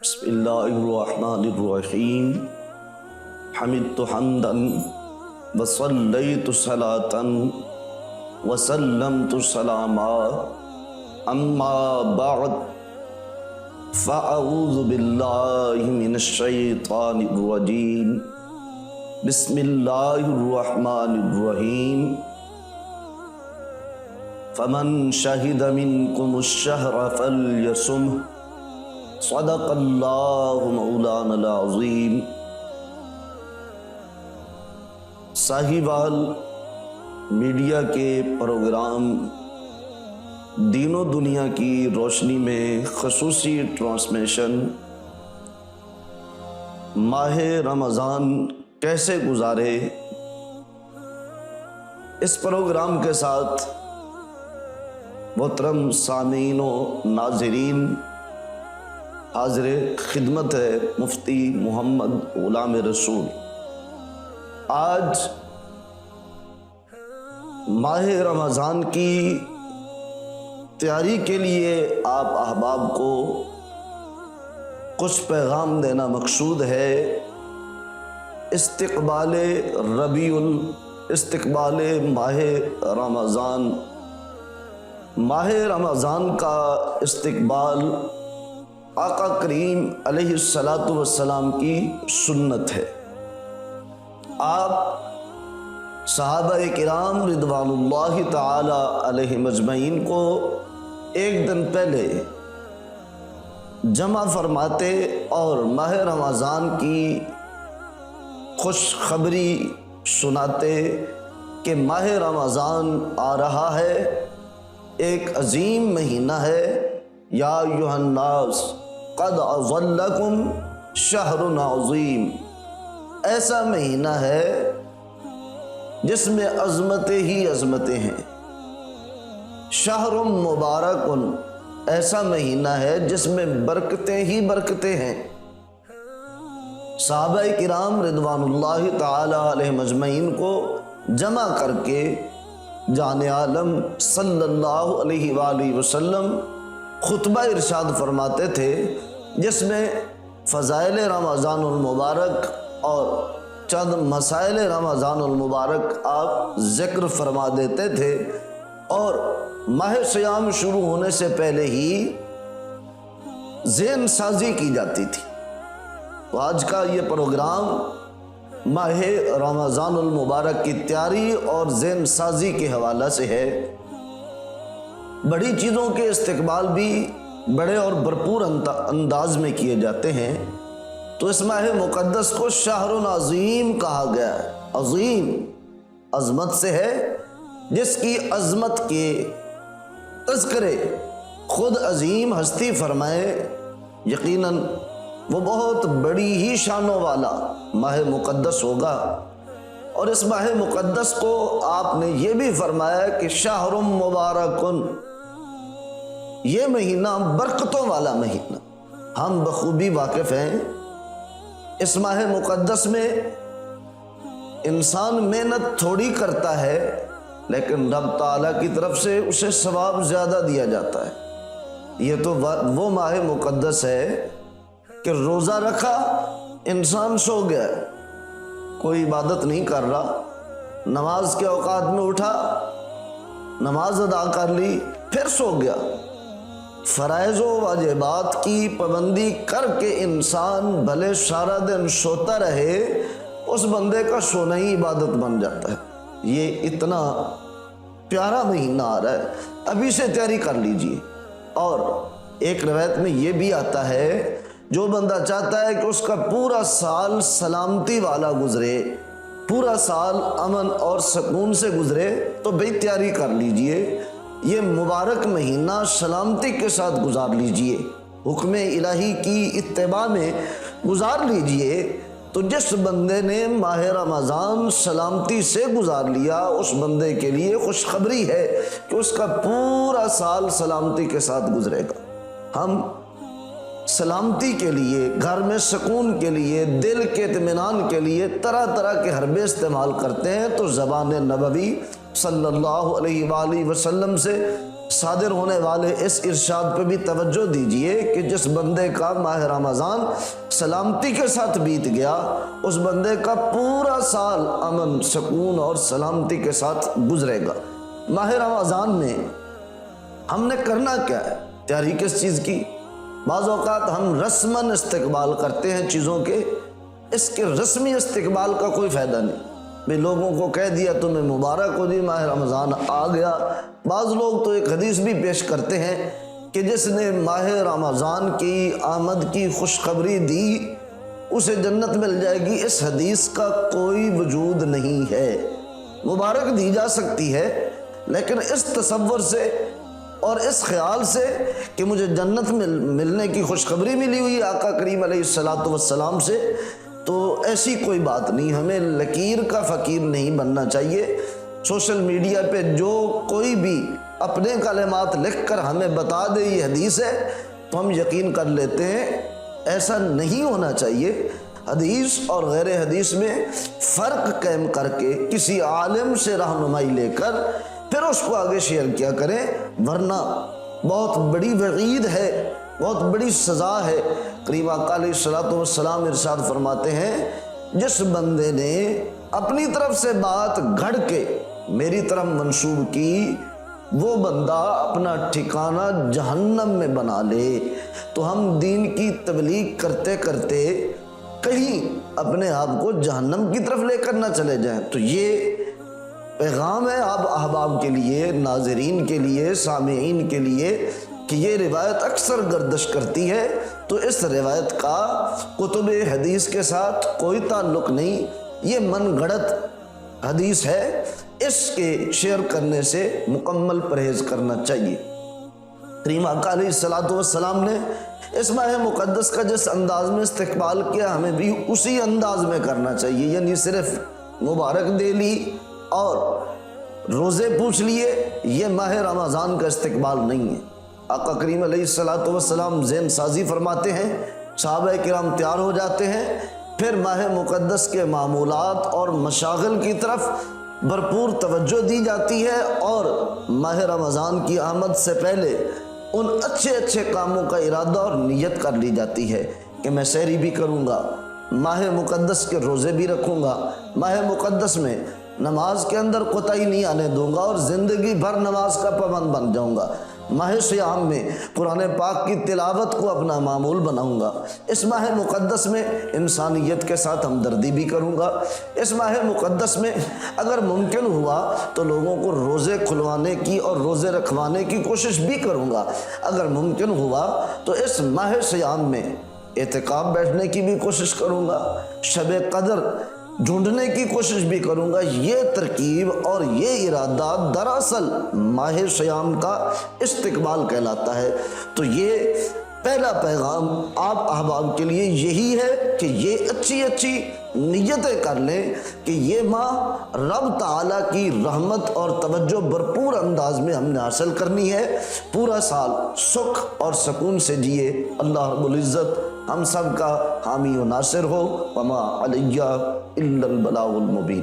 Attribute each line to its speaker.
Speaker 1: بسم اللہ الرحمن الرحیم حمدت حمدا وصلیت صلاة وسلمت سلاما اما بعد فاعوذ باللہ من الشیطان الرجیم بسم اللہ الرحمن الرحیم فمن شہد منکم الشہر فلیصمہ صدق اللہ مولانا العظیم۔ ساہیوال میڈیا کے پروگرام دین و دنیا کی روشنی میں خصوصی ٹرانسمیشن ماہ رمضان کیسے گزارے، اس پروگرام کے ساتھ محترم سامعین و ناظرین حاضر خدمت ہے مفتی محمد غلام رسول۔ آج ماہ رمضان کی تیاری کے لیے آپ احباب کو کچھ پیغام دینا مقصود ہے۔ استقبال ماہ رمضان، ماہ رمضان کا استقبال آقا کریم علیہ السلام کی سنت ہے۔ آپ صحابہ کرام رضوان اللہ تعالی علیہم اجمعین کو ایک دن پہلے جمع فرماتے اور ماہ رمضان کی خوشخبری سناتے کہ ماہ رمضان آ رہا ہے، ایک عظیم مہینہ ہے۔ یا ایھا الناس قد اظلکم شہر عظیم، ایسا مہینہ ہے جس میں عظمتیں ہی عظمتیں ہیں۔ شہر مبارک، ایسا مہینہ ہے جس میں برکتیں ہی برکتیں ہیں۔ صحابہ کرام رضوان اللہ تعالی علیہم اجمعین کو جمع کر کے جان عالم صلی اللہ علیہ وآلہ وسلم خطبہ ارشاد فرماتے تھے، جس میں فضائل رمضان المبارک اور چند مسائل رمضان المبارک آپ ذکر فرما دیتے تھے، اور ماہ صیام شروع ہونے سے پہلے ہی ذہن سازی کی جاتی تھی۔ تو آج کا یہ پروگرام ماہ رمضان المبارک کی تیاری اور ذہن سازی کے حوالہ سے ہے۔ بڑی چیزوں کے استقبال بھی بڑے اور بھرپور انداز میں کیے جاتے ہیں، تو اس ماہ مقدس کو شہر عظیم کہا گیا ہے۔ عظیم عظمت سے ہے، جس کی عظمت کے تذکرے خود عظیم ہستی فرمائے، یقیناً وہ بہت بڑی ہی شانوں والا ماہ مقدس ہوگا۔ اور اس ماہ مقدس کو آپ نے یہ بھی فرمایا کہ شہر مبارکن، یہ مہینہ برکتوں والا مہینہ۔ ہم بخوبی واقف ہیں، اس ماہ مقدس میں انسان محنت تھوڑی کرتا ہے، لیکن رب تعالیٰ کی طرف سے اسے ثواب زیادہ دیا جاتا ہے۔ یہ تو وہ ماہ مقدس ہے کہ روزہ رکھا، انسان سو گیا، کوئی عبادت نہیں کر رہا، نماز کے اوقات میں اٹھا، نماز ادا کر لی، پھر سو گیا۔ فرائض و واجبات کی پابندی کر کے انسان بھلے سارا دن سوتا رہے، اس بندے کا سونا ہی عبادت بن جاتا ہے۔ یہ اتنا پیارا مہینہ آ رہا ہے، ابھی سے تیاری کر لیجئے۔ اور ایک روایت میں یہ بھی آتا ہے، جو بندہ چاہتا ہے کہ اس کا پورا سال سلامتی والا گزرے، پورا سال امن اور سکون سے گزرے، تو بھئی تیاری کر لیجئے، یہ مبارک مہینہ سلامتی کے ساتھ گزار لیجئے، حکم الہی کی اتباع میں گزار لیجئے۔ تو جس بندے نے ماہ رمضان سلامتی سے گزار لیا، اس بندے کے لیے خوشخبری ہے کہ اس کا پورا سال سلامتی کے ساتھ گزرے گا۔ ہم سلامتی کے لیے، گھر میں سکون کے لیے، دل کے اطمینان کے لیے طرح طرح کے حربے استعمال کرتے ہیں، تو زبان نبوی صلی اللہ علیہ وآلہ وسلم سے صادر ہونے والے اس ارشاد پہ بھی توجہ دیجئے کہ جس بندے کا ماہ رمضان سلامتی کے ساتھ بیت گیا اس بندے کا پورا سال امن سکون اور سلامتی کے ساتھ گزرے گا۔ ماہ رمضان میں ہم نے کرنا کیا ہے؟ تیاری کس چیز کی؟ بعض اوقات ہم رسماً استقبال کرتے ہیں چیزوں کے، اس کے رسمی استقبال کا کوئی فائدہ نہیں۔ بھی لوگوں کو کہہ دیا تمہیں مبارک ہو جی ماہ رمضان آ گیا۔ بعض لوگ تو ایک حدیث بھی پیش کرتے ہیں کہ جس نے ماہ رمضان کی آمد کی خوشخبری دی اسے جنت مل جائے گی۔ اس حدیث کا کوئی وجود نہیں ہے۔ مبارک دی جا سکتی ہے لیکن اس تصور سے اور اس خیال سے کہ مجھے جنت ملنے کی خوشخبری ملی ہوئی آقا کریم علیہ السلام سے، تو ایسی کوئی بات نہیں۔ ہمیں لکیر کا فقیر نہیں بننا چاہیے۔ سوشل میڈیا پہ جو کوئی بھی اپنے کلمات لکھ کر ہمیں بتا دے یہ حدیث ہے تو ہم یقین کر لیتے ہیں، ایسا نہیں ہونا چاہیے۔ حدیث اور غیر حدیث میں فرق قائم کر کے کسی عالم سے رہنمائی لے کر پھر اس کو آگے شیئر کیا کریں، ورنہ بہت بڑی وعید ہے، بہت بڑی سزا ہے۔ کریم آقا علیہ السلام ارشاد فرماتے ہیں جس بندے نے اپنی طرف سے بات گھڑ کے میری طرف منسوب کی وہ بندہ اپنا ٹھکانہ جہنم میں بنا لے۔ تو ہم دین کی تبلیغ کرتے کرتے کہیں اپنے آپ کو جہنم کی طرف لے کر نہ چلے جائیں۔ تو یہ پیغام ہے آپ احباب کے لیے، ناظرین کے لیے، سامعین کے لیے کہ یہ روایت اکثر گردش کرتی ہے، تو اس روایت کا کتب حدیث کے ساتھ کوئی تعلق نہیں، یہ من گھڑت حدیث ہے، اس کے شیئر کرنے سے مکمل پرہیز کرنا چاہیے۔ کریم آقا علیہ السلام نے اس ماہ مقدس کا جس انداز میں استقبال کیا ہمیں بھی اسی انداز میں کرنا چاہیے، یعنی صرف مبارک دے لی اور روزے پوچھ لیے، یہ ماہ رمضان کا استقبال نہیں ہے۔ آقا کریم علیہ السلام ذہن سازی فرماتے ہیں، صحابہ کرام تیار ہو جاتے ہیں، پھر ماہ مقدس کے معمولات اور مشاغل کی طرف بھرپور توجہ دی جاتی ہے، اور ماہ رمضان کی آمد سے پہلے ان اچھے اچھے کاموں کا ارادہ اور نیت کر لی جاتی ہے کہ میں سحری بھی کروں گا، ماہ مقدس کے روزے بھی رکھوں گا، ماہ مقدس میں نماز کے اندر کوتاہی نہیں آنے دوں گا اور زندگی بھر نماز کا پابند بن جاؤں گا، ماہ سیام میں قرآن پاک کی تلاوت کو اپنا معمول بناؤں گا، اس ماہ مقدس میں انسانیت کے ساتھ ہمدردی بھی کروں گا، اس ماہ مقدس میں اگر ممکن ہوا تو لوگوں کو روزے کھلوانے کی اور روزے رکھوانے کی کوشش بھی کروں گا، اگر ممکن ہوا تو اس ماہ سیام میں اعتکاف بیٹھنے کی بھی کوشش کروں گا، شب قدر ڈھونڈنے کی کوشش بھی کروں گا۔ یہ ترکیب اور یہ ارادہ دراصل ماہ سیام کا استقبال کہلاتا ہے۔ تو یہ پہلا پیغام آپ احباب کے لیے یہی ہے کہ یہ اچھی اچھی نیتیں کر لیں کہ یہ ماہ رب تعالیٰ کی رحمت اور توجہ بھرپور انداز میں ہم نے حاصل کرنی ہے، پورا سال سکھ اور سکون سے جیے۔ اللہ رب العزت ہم سب کا حامی و ناصر ہو۔ وما علیہ الا البلاغ المبین۔